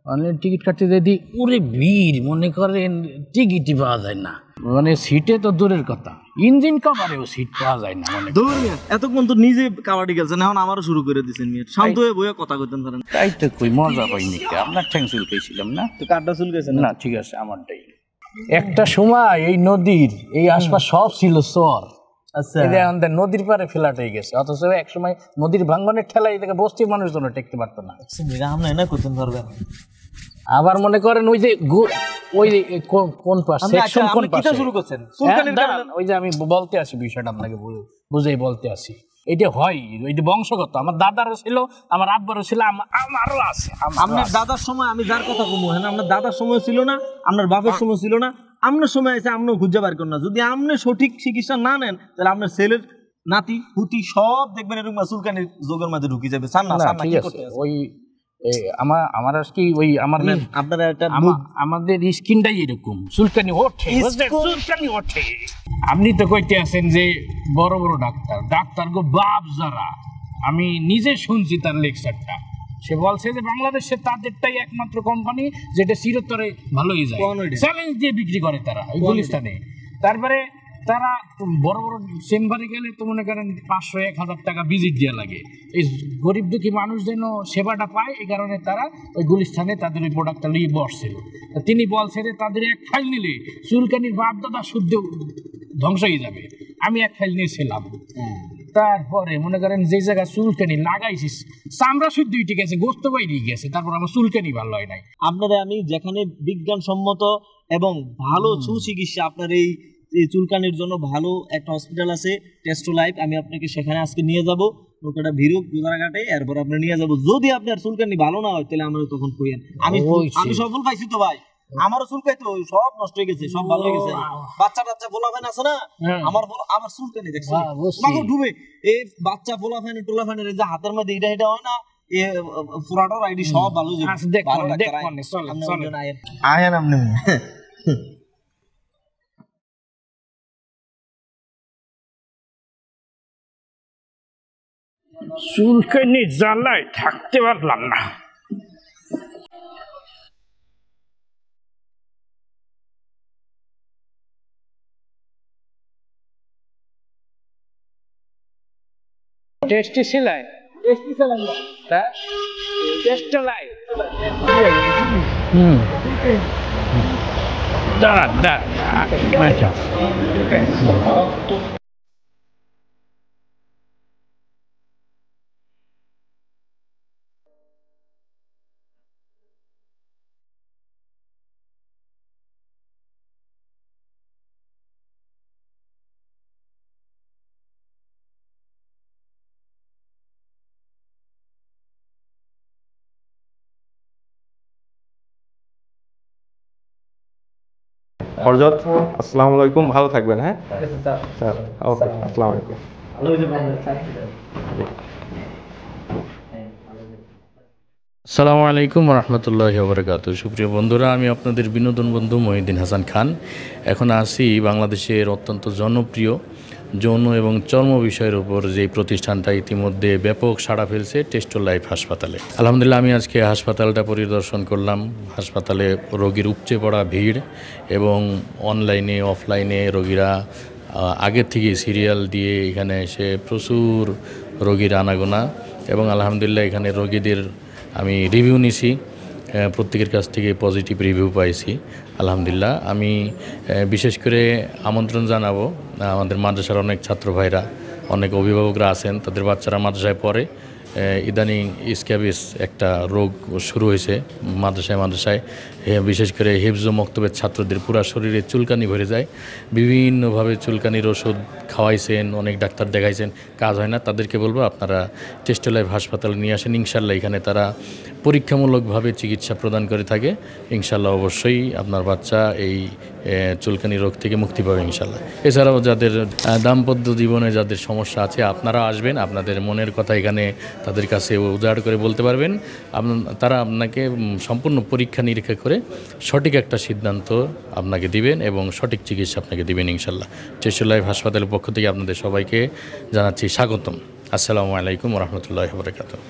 Online ticket কাটতে যদি ওরে ভিড়, মনে করেন টিকিটই পাওয়া যায় না, মানে সিটে তো দূরের কথা, ইঞ্জিন কভারেও সিট পাওয়া যায় না। মানে এতক্ষণ তো নিজে কাবাডি খেলছেন, এখন আমারও শুরু করে দিচ্ছেন, শান্ত হয়ে বইয়া কথা কইতেন পারেন। তাই তো কই মজা পাইনি, আপনার ঠ্যাং চুলকেছিলাম না তো কারটা চুলকেছেন না, ঠিক আছে আমারটাই। একটা সময় এই নদীর এই আশপাশ সব ছিল চর, আচ্ছা আমাদের নদীর পারে ফ্ল্যাট হয়ে গেছে, অথচ এক সময় নদীর ভাঙ্গনের ঠেলায় এটাকে বস্তির মানুষজন টেকতে পারতো না। না করতেন পারবেন। আবার মনে করেন ওই যে ওই কোন পাশ সেকশন কোন পাশে শুরু করছেন, ওই যে আমি বলতে আসি বিষয়টা আপনাকে বুঝেই বলতে আসি। এটা হয় ওই যে বংশগত, আমার দাদারও ছিল, আমার আব্বারও ছিল, আমারও আছে। আপনার দাদার সময় আমি যার কথা বলবো, হ্যাঁ আপনার দাদার সময় ছিল না, আপনার বাপের সময় ছিল না, আপনার সময় আছে, আপনিও খুঁজে বার করেন না। যদি আপনি সঠিক চিকিৎসা না নেন, তাহলে আপনার ছেলের নাতি হুতি সব দেখবেন এরকম চুলকানির যোগের মধ্যে ঢুকে যাবে। ওই আমার আজকে ওই আপনারা আমাদের স্কিনটাই এরকম, চুলকানি ওঠে। আপনি তো কইতে আছেন যে বড় বড় ডাক্তার গো বাপ যারা, আমি নিজে শুনছি তার লেকচারটা, সে বলছে যে বাংলাদেশে তাদেরটাই একমাত্র কোম্পানি যেটা চিরতরে ভালোই যায়, চ্যালেঞ্জ দিয়ে বিক্রি করে তারা ওই গুলিস্তানে। তারপরে তারা বড় বড় চেম্বারে গেলে তো মনে করেন 500-1000 টাকা ভিজিট দেওয়া লাগে, এই গরিব দুঃখী মানুষ যেন সেবাটা পায়, এই কারণে তারা ওই গুলিস্তানে তাদের ওই প্রোডাক্টটা নিয়ে বসছিল। তিনি বলছে যে তাদের এক ফাইল নিলে চুলকানির বাপ দাদা শুদ্ধ ধ্বংস হয়ে যাবে। আমি এক ফাইল নিয়েছিলাম, তারপরে মনে করেন যে জায়গায় চুলকানি লাগাইছি চামড়া শুদ্ধ ঠিক আছে, গোস্ত বাইরে গেছে, তারপর আমার চুলকানি ভালো হয় নাই। আপনারা আমি যেখানে বিজ্ঞানসম্মত এবং ভালো সুচিকিৎসা, আপনার এই চুলকানির জন্য ভালো একটা হসপিটাল আছে টেস্টো লাইফ, আমি আপনাকে সেখানে আজকে নিয়ে যাব। নৌকাটা ভিড় গোদারাঘাটে, এরপর আপনার নিয়ে যাব। যদি আপনার চুলকানি ভালো না হয় তাহলে আমরা তখন কইেন। আমি সফল পাইছি তো ভাই, আমারও চুলকাইতো সব নষ্ট হয়ে গেছে, সব ভালো হয়ে গেছে। বাচ্চা পোলাফান আছে না, আমার চুলকানি দেখছো ডুবে, এই বাচ্চা পোলাফান টোলাফানের যে হাতের মধ্যে এটা হয় না, পুরাটার আইডি সব ভালো হয়ে যাবে। চুলকানি জ্বালায় থাকতে পারলাম না। টেস্টি সেলাই, হরজত, আসসালামু আলাইকুম, ভালো থাকবেন। হ্যাঁ স্যার, ওকে, আসসালামু আলাইকুম। আসসালামু আলাইকুম রহমতুল্লাহি ওয়া বারাকাতুহু। সুপ্রিয় বন্ধুরা, আমি আপনাদের বিনোদন বন্ধু মহিউদ্দিন হাসান খান। এখন আছি বাংলাদেশের অত্যন্ত জনপ্রিয় যৌন এবং চর্ম বিষয়ের উপর যে প্রতিষ্ঠানটা ইতিমধ্যে ব্যাপক সাড়া ফেলছে, টেস্টো লাইফ হাসপাতালে। আলহামদুলিল্লাহ, আমি আজকে হাসপাতালটা পরিদর্শন করলাম। হাসপাতালে রোগীর উপচে পড়া ভিড় এবং অনলাইনে অফলাইনে রোগীরা আগের থেকে সিরিয়াল দিয়ে এখানে এসে প্রচুর রোগীর আনাগোনা, এবং আলহামদুলিল্লাহ এখানে রোগীদের আমি রিভিউ নিছি, প্রত্যেকের কাছ থেকে পজিটিভ রিভিউ পাইছি আলহামদুলিল্লাহ। আমি বিশেষ করে আমন্ত্রণ জানাবো আমাদের মাদ্রাসার অনেক ছাত্র ভাইরা, অনেক অভিভাবকরা আছেন, তাদের বাচ্চারা মাদ্রাসায় পড়ে। ইদানিং স্ক্যাবিস একটা রোগ শুরু হয়েছে মাদ্রাসায়, বিশেষ করে হিফজ ও মক্তবের ছাত্রদের পুরা শরীরে চুলকানি ভরে যায়। বিভিন্নভাবে চুলকানির ওষুধ খাওয়াইছেন, অনেক ডাক্তার দেখাইছেন, কাজ হয় না। তাদেরকে বলবো আপনারা টেস্টো লাইফ হাসপাতালে নিয়ে আসেন, ইনশাল্লাহ এখানে তারা পরীক্ষামূলকভাবে চিকিৎসা প্রদান করে থাকে। ইনশাল্লাহ অবশ্যই আপনার বাচ্চা এই চুলকানি রোগ থেকে মুক্তি পাবে ইনশাল্লাহ। এছাড়াও যাদের দাম্পত্য জীবনে যাদের সমস্যা আছে, আপনারা আসবেন, আপনাদের মনের কথা এখানে তাদের কাছে উজাড় করে বলতে পারবেন। তারা আপনাকে সম্পূর্ণ পরীক্ষা নিরীক্ষা করে সঠিক একটা সিদ্ধান্ত আপনাকে দিবেন এবং সঠিক চিকিৎসা আপনাকে দিবেন ইনশাল্লাহ। টেস্টো লাইফ হাসপাতালের পক্ষ থেকে আপনাদের সবাইকে জানাচ্ছি স্বাগতম। আসসালামু আলাইকুম রহমতুল্লাহি ওয়া বারাকাতুহু।